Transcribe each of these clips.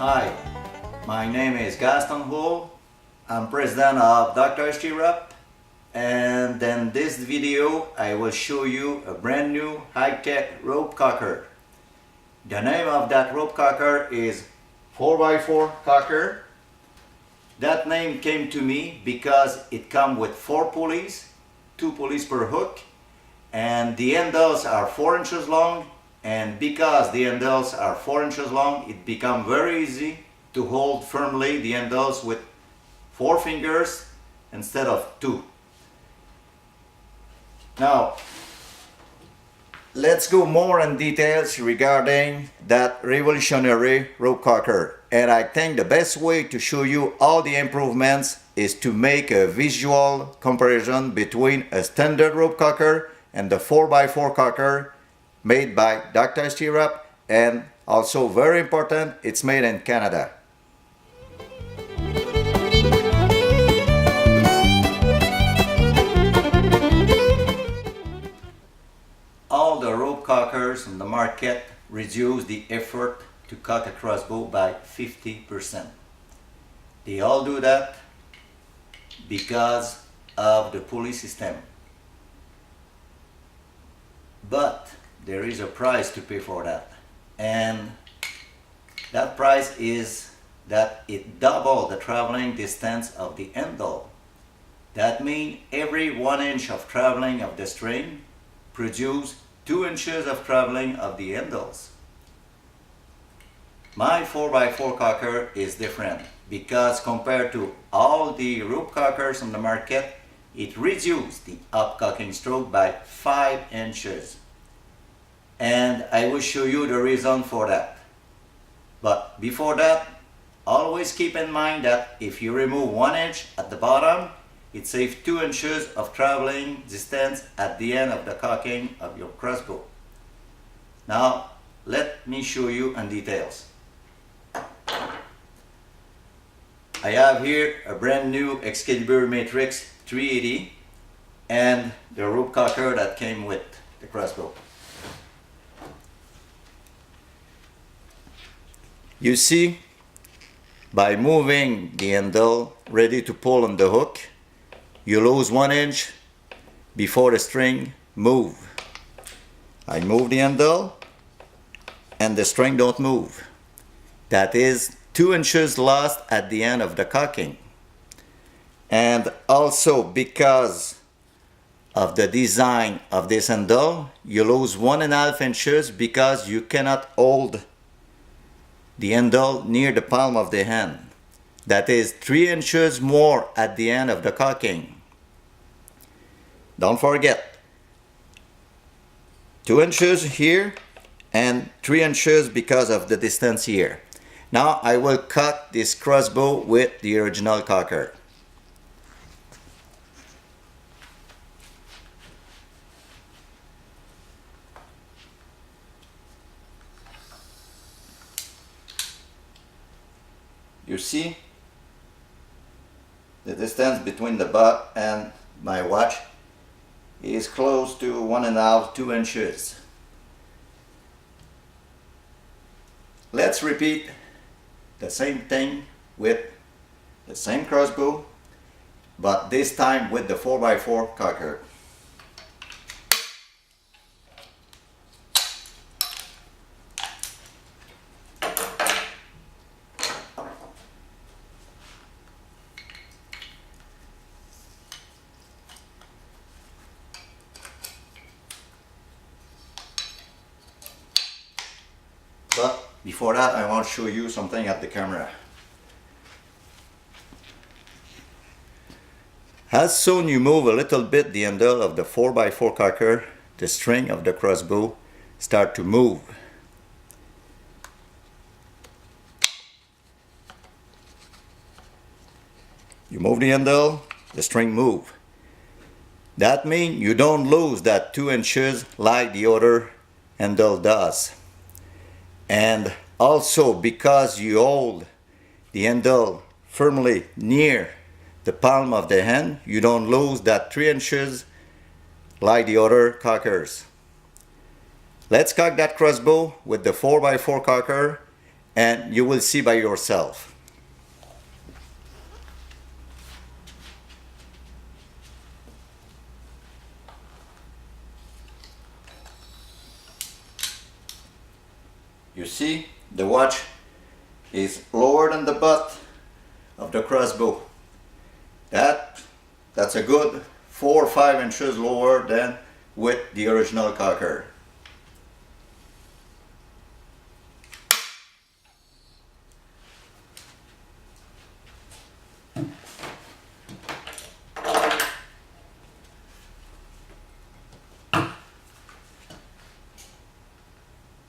Hi, my name is Gaston Hull. I'm president of Dr. Stirrup, and in this video I will show you a brand new high-tech rope cocker. The name of that rope cocker is 4x4KOCKER. That name came to me because it comes with 4 pulleys, 2 pulleys per hook, and the handles are 4 inches long. And because the handles are 4 inches long, it becomes very easy to hold firmly the handles with 4 fingers instead of 2. Now, let's go more in details regarding that revolutionary rope cocker. And I think the best way to show you all the improvements is to make a visual comparison between a standard rope cocker and the 4x4KOCKER made by Dr. Stirrup, and also very important, it's made in Canada. All the rope cockers on the market reduce the effort to cock a crossbow by 50%. They all do that because of the pulley system. But there is a price to pay for that, and that price is that it doubles the traveling distance of the handle. That means every 1 inch of traveling of the string produces 2 inches of traveling of the handles. My 4x4KOCKER is different because compared to all the rope cockers on the market, it reduces the up-cocking stroke by 5 inches. And I will show you the reason for that. But before that, always keep in mind that if you remove 1 inch at the bottom, it saves 2 inches of traveling distance at the end of the cocking of your crossbow. Now, let me show you in details. I have here a brand new Excalibur Matrix 380 and the rope cocker that came with the crossbow. You see, by moving the handle ready to pull on the hook, you lose 1 inch before the string move. I move the handle and the string don't move. That is 2 inches lost at the end of the cocking. And also because of the design of this handle, you lose 1.5 inches because you cannot hold the handle near the palm of the hand. That is 3 inches more at the end of the cocking. Don't forget, 2 inches here and 3 inches because of the distance here. Now I will cock this crossbow with the original cocker. You see, the distance between the butt and my watch is close to 1.5 to 2 inches. Let's repeat the same thing with the same crossbow, but this time with the 4x4KOCKER. But before that, I want to show you something at the camera. As soon you move a little bit the handle of the 4x4KOCKER, the string of the crossbow start to move. You move the handle, the string move. That means you don't lose that 2 inches like the other handle does. And also because you hold the handle firmly near the palm of the hand, you don't lose that 3 inches like the other cockers. Let's cock that crossbow with the 4x4KOCKER and you will see by yourself. You see, the watch is lower than the butt of the crossbow. That's a good 4 or 5 inches lower than with the original cocker.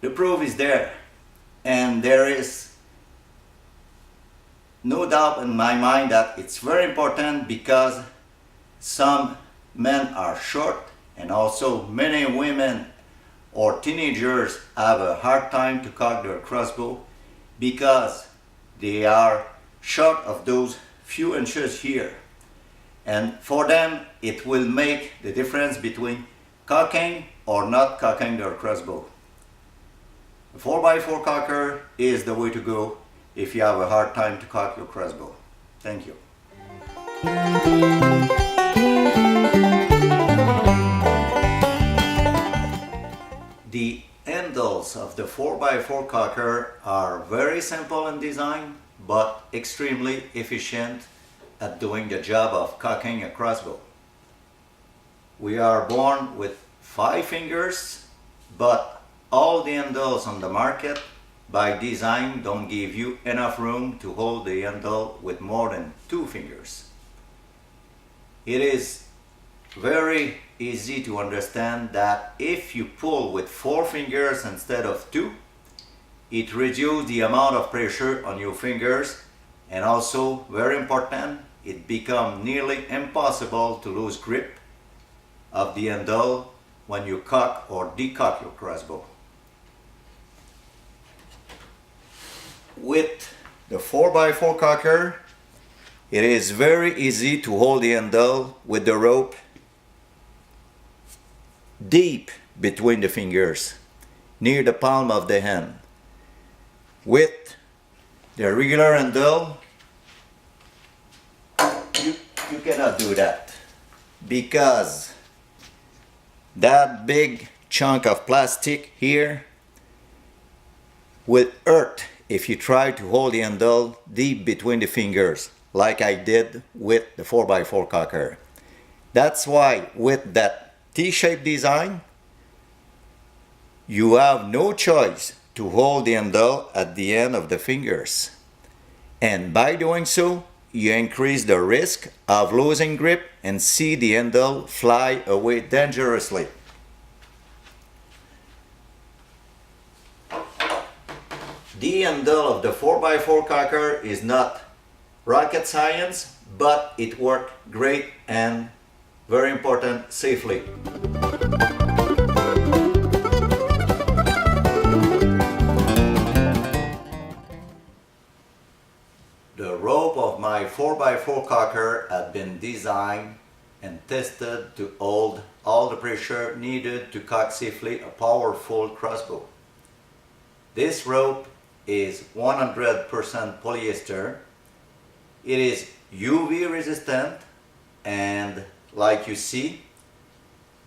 The proof is there, and there is no doubt in my mind that it's very important, because some men are short and also many women or teenagers have a hard time to cock their crossbow because they are short of those few inches here. And for them it will make the difference between cocking or not cocking their crossbow. The 4x4 cocker is the way to go if you have a hard time to cock your crossbow. Thank you. The handles of the 4x4 cocker are very simple in design, but extremely efficient at doing the job of cocking a crossbow. We are born with 5 fingers, but all the handles on the market by design don't give you enough room to hold the handle with more than 2 fingers. It is very easy to understand that if you pull with 4 fingers instead of 2, it reduces the amount of pressure on your fingers, and also, very important, it becomes nearly impossible to lose grip of the handle when you cock or decock your crossbow. With the 4x4 cocker, it is very easy to hold the handle with the rope deep between the fingers, near the palm of the hand. With the regular handle, you cannot do that, because that big chunk of plastic here will hurt if you try to hold the handle deep between the fingers, like I did with the 4x4 cocker. That's why with that T-shaped design, you have no choice to hold the handle at the end of the fingers. And by doing so, you increase the risk of losing grip and see the handle fly away dangerously. The handle of the 4x4 cocker is not rocket science, but it works great and very important, safely. The rope of my 4x4 cocker had been designed and tested to hold all the pressure needed to cock safely a powerful crossbow. This rope is 100% polyester. It is UV resistant, and like you see,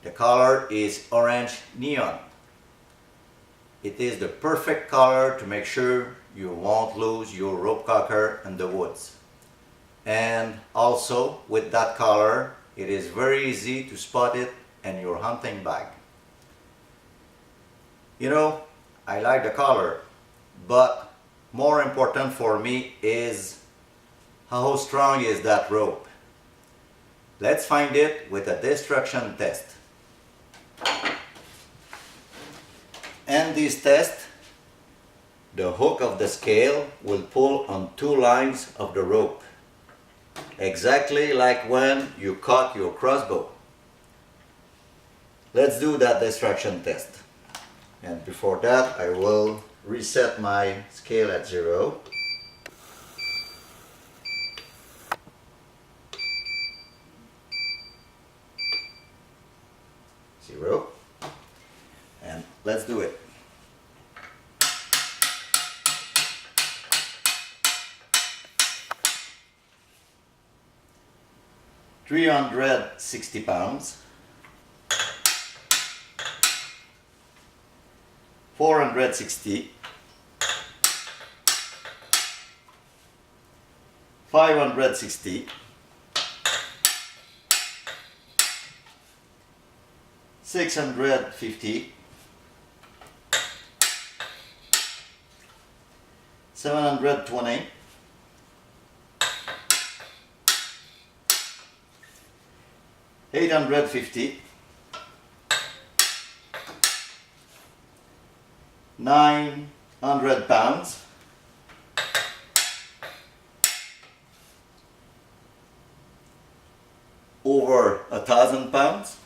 the color is orange neon. It is the perfect color to make sure you won't lose your rope cocker in the woods. And also with that color, it is very easy to spot it in your hunting bag. You know, I like the color, but more important for me is how strong is that rope. Let's find it with a destruction test. In this test, the hook of the scale will pull on 2 lines of the rope, exactly like when you cock your crossbow. Let's do that destruction test. And before that, I will reset my scale at 0. 0. And let's do it. 360 pounds, 460, 560, 650, 720, 850, 900 pounds, 1,000 pounds,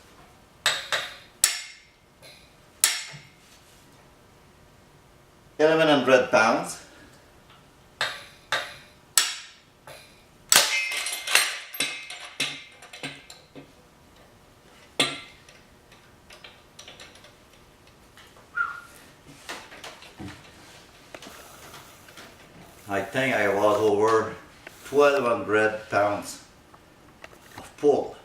1,100 pounds, I think I was over 1,200 pounds of pull.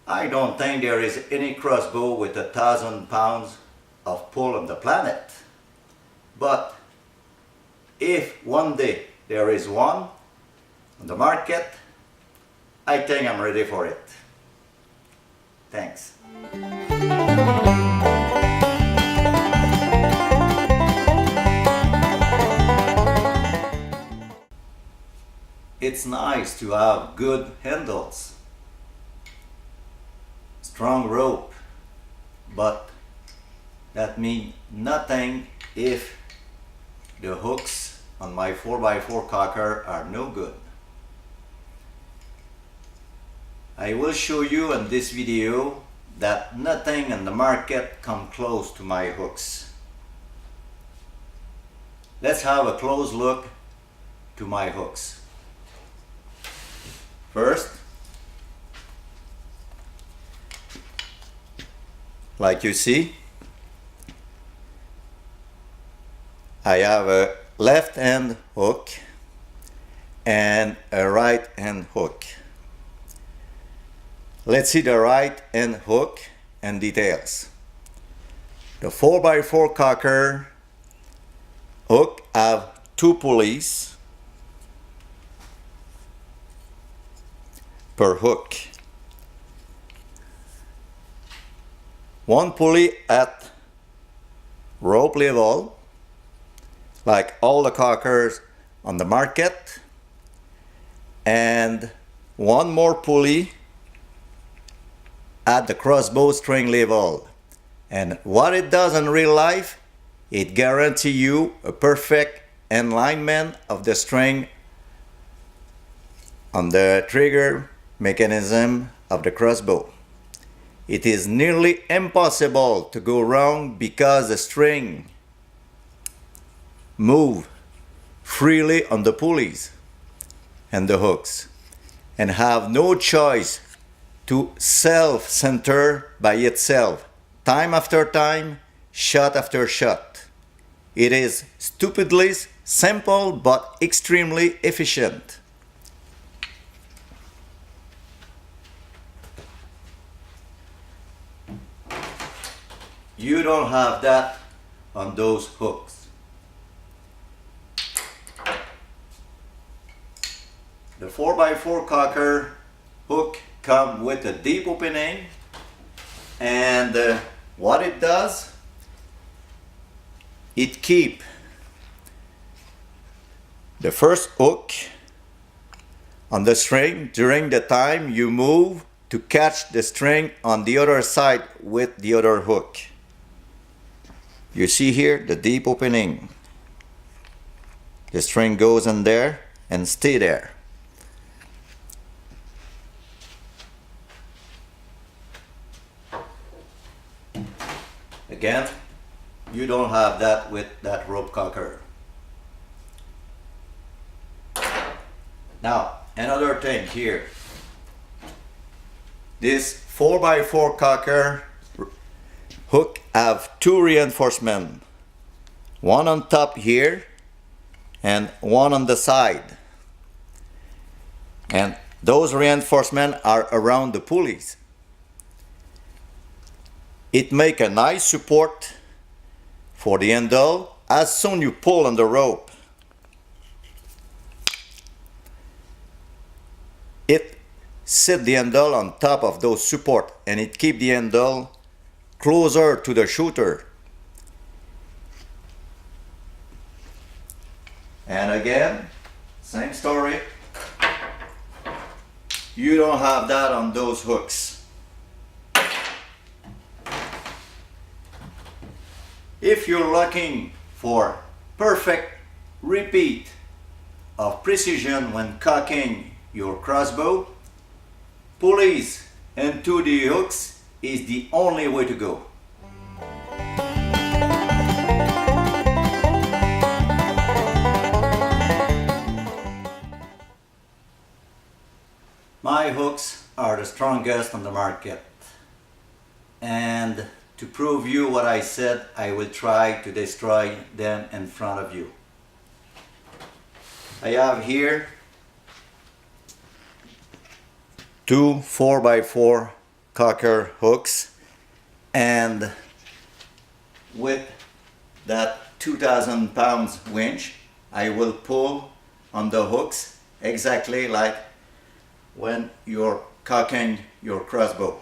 I don't think there is any crossbow with 1,000 pounds of pull on the planet. But if one day there is one on the market, I think I'm ready for it. Thanks. It's nice to have good handles, strong rope, but that means nothing if the hooks on my 4x4 cocker are no good. I will show you in this video that nothing in the market comes close to my hooks. Let's have a close look to my hooks. First, like you see, I have a left hand hook and a right hand hook. Let's see the right hand hook and details. The 4x4 cocker hook have two pulleys per hook. One pulley at rope level, like all the cockers on the market, and one more pulley at the crossbow string level. And what it does in real life, it guarantees you a perfect alignment of the string on the trigger mechanism of the crossbow. It is nearly impossible to go wrong because the string move freely on the pulleys and the hooks and have no choice to self-center by itself, time after time, shot after shot. It is stupidly simple but extremely efficient. You don't have that on those hooks. The 4x4 cocker hook comes with a deep opening, and what it does, it keeps the first hook on the string during the time you move to catch the string on the other side with the other hook. You see here the deep opening. The string goes in there and stay there. Again, you don't have that with that rope cocker. Now, another thing here. This 4x4 cocker hook have two reinforcements. One on top here and one on the side. And those reinforcements are around the pulleys. It makes a nice support for the handle as soon you pull on the rope. It sets the handle on top of those support and it keeps the handle closer to the shooter. And again, same story. You don't have that on those hooks. If you're looking for perfect repeat of precision when cocking your crossbow, pulleys and 2D hooks is the only way to go. My hooks are the strongest on the market, and to prove you what I said, I will try to destroy them in front of you. I have here two 4x4 hooks, and with that 2,000 pounds winch I will pull on the hooks exactly like when you're cocking your crossbow.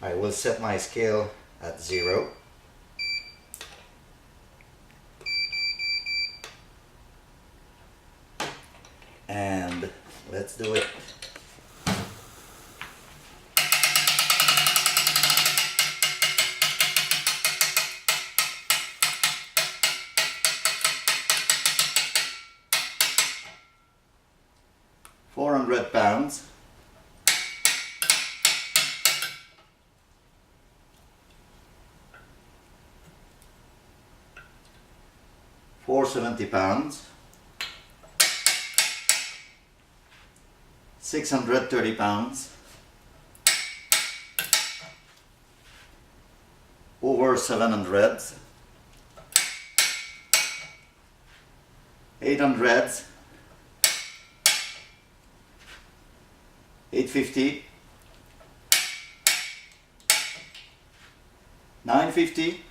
I will set my scale at 0. And let's do it. £400. £470. £630. Over 700. 800. 850. 950.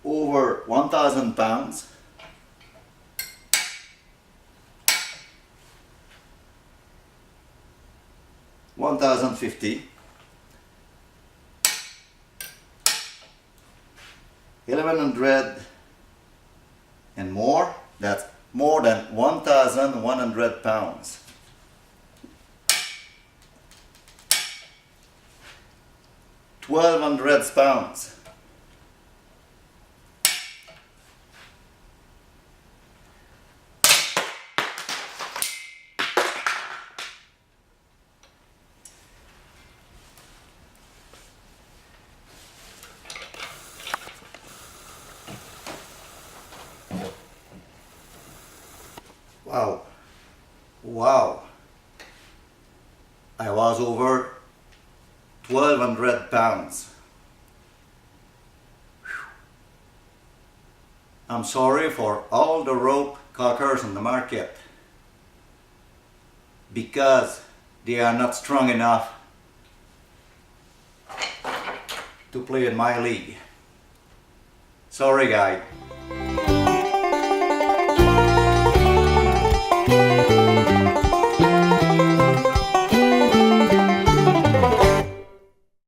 Over 1,000 pounds. 1,050. 1,100 and more. That's more than 1,100 pounds. 1,200 pounds. Wow, wow, I was over 1,200 pounds. Whew. I'm sorry for all the rope cockers on the market because they are not strong enough to play in my league. Sorry guys.